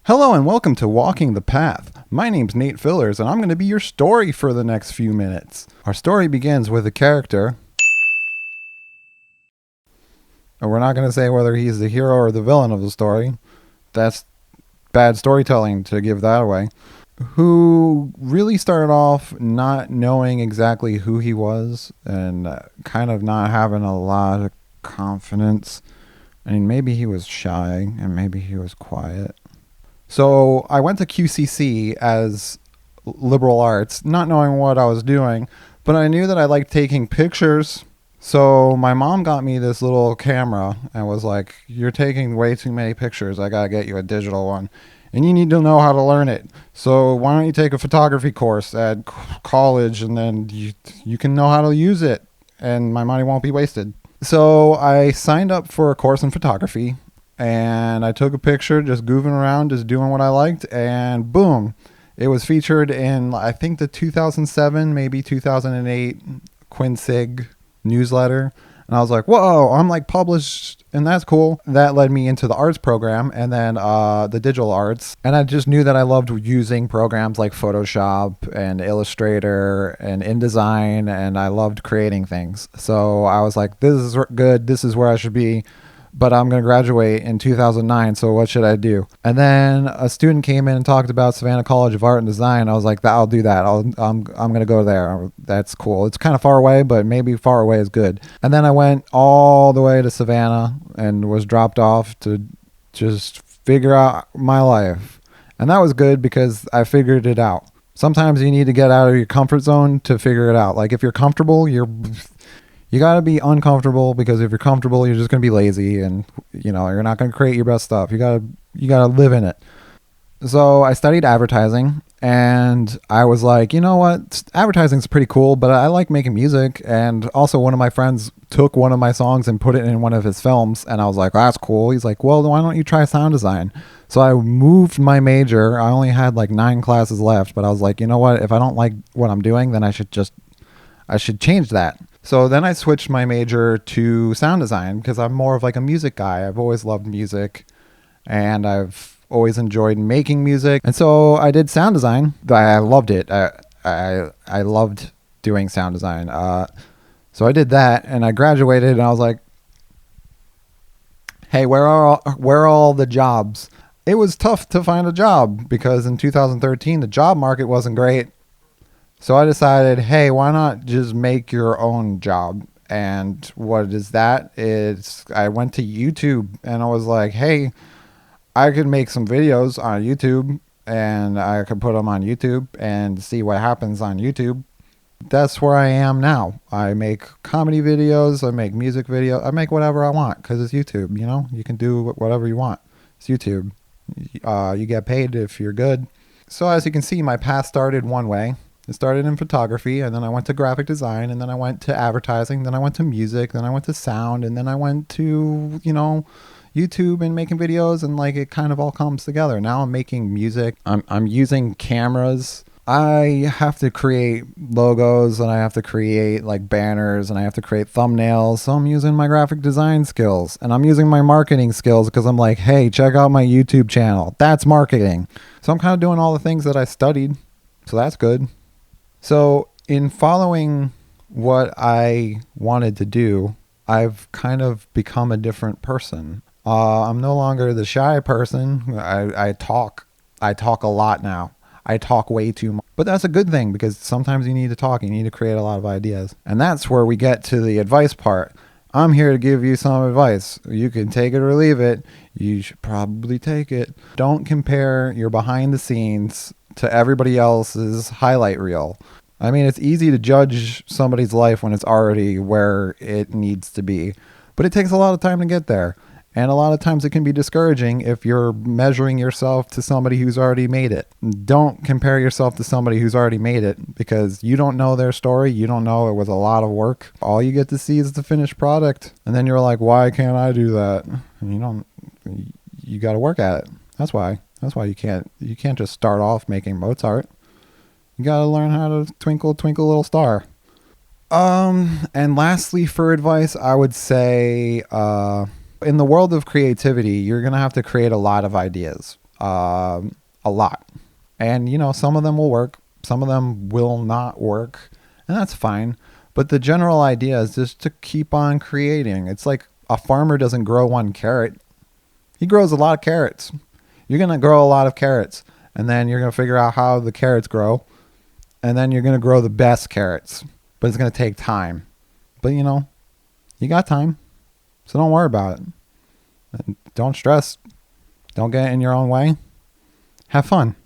Hello and welcome to Walking the Path. My name's Nate Fillers and I'm going to be your story for the next few minutes. Our story begins with a character, and we're not going to say whether he's the hero or the villain of the story. That's bad storytelling to give that away. Who really started off not knowing exactly who he was and kind of not having a lot of confidence. I mean, maybe he was shy and maybe he was quiet. So I went to QCC as liberal arts, not knowing what I was doing, but I knew that I liked taking pictures. So my mom got me this little camera and was like, "You're taking way too many pictures. I gotta get you a digital one. And you need to know how to learn it. So why don't you take a photography course at college and then you can know how to use it and my money won't be wasted." So I signed up for a course in photography and I took a picture just goofing around, just doing what I liked, and boom, it was featured in, I think, the 2007, maybe 2008 Quinsig newsletter. And I was like, whoa, I'm like published, and that's cool. That led me into the arts program and then the digital arts. And I just knew that I loved using programs like Photoshop and Illustrator and InDesign, and I loved creating things. So I was like, this is good. This is where I should be. But I'm going to graduate in 2009, so what should I do? And then a student came in and talked about Savannah College of Art and Design. I was like, I'll do that. I'm going to go there. That's cool. It's kind of far away, but maybe far away is good. And then I went all the way to Savannah and was dropped off to just figure out my life. And that was good because I figured it out. Sometimes you need to get out of your comfort zone to figure it out. Like if you're comfortable, you got to be uncomfortable, because if you're comfortable, you're just going to be lazy and, you're not going to create your best stuff. You got to live in it. So I studied advertising and I was like, you know what? Advertising's pretty cool, but I like making music. And also one of my friends took one of my songs and put it in one of his films. And I was like, that's cool. He's like, well, why don't you try sound design? So I moved my major. I only had like 9 classes left, but I was like, you know what? If I don't like what I'm doing, then I should change that. So then I switched my major to sound design because I'm more of like a music guy. I've always loved music and I've always enjoyed making music. And so I did sound design. I loved it. I loved doing sound design. So I did that and I graduated and I was like, hey, where are all the jobs? It was tough to find a job because in 2013, the job market wasn't great. So I decided, hey, why not just make your own job? And what is that? I went to YouTube and I was like, hey, I could make some videos on YouTube and I could put them on YouTube and see what happens on YouTube. That's where I am now. I make comedy videos, I make music videos, I make whatever I want because it's YouTube, You can do whatever you want. It's YouTube. You get paid if you're good. So as you can see, my path started one way. It started in photography, and then I went to graphic design, and then I went to advertising, then I went to music, then I went to sound, and then I went to, YouTube and making videos, and like it kind of all comes together. Now I'm making music. I'm using cameras. I have to create logos, and I have to create like banners, and I have to create thumbnails. So I'm using my graphic design skills, and I'm using my marketing skills because I'm like, hey, check out my YouTube channel. That's marketing. So I'm kind of doing all the things that I studied. So that's good. So in following what I wanted to do, I've kind of become a different person. I'm no longer the shy person. I talk a lot now. I talk way too much. But that's a good thing because sometimes you need to talk. You need to create a lot of ideas. And that's where we get to the advice part. I'm here to give you some advice. You can take it or leave it. You should probably take it. Don't compare your behind the scenes to everybody else's highlight reel. I mean, it's easy to judge somebody's life when it's already where it needs to be, but it takes a lot of time to get there. And a lot of times it can be discouraging if you're measuring yourself to somebody who's already made it. Don't compare yourself to somebody who's already made it because you don't know their story. You don't know it was a lot of work. All you get to see is the finished product. And then you're like, why can't I do that? And you got to work at it. That's why you can't just start off making Mozart. You got to learn how to twinkle, twinkle, little star. And lastly, for advice, I would say, in the world of creativity, you're going to have to create a lot of ideas. a lot. And, you know, some of them will work, some of them will not work, and that's fine. But the general idea is just to keep on creating. It's like a farmer doesn't grow one carrot, he grows a lot of carrots. You're going to grow a lot of carrots, and then you're going to figure out how the carrots grow, and then you're going to grow the best carrots. But it's going to take time. But, you know, you got time, so don't worry about it. And don't stress. Don't get in your own way. Have fun.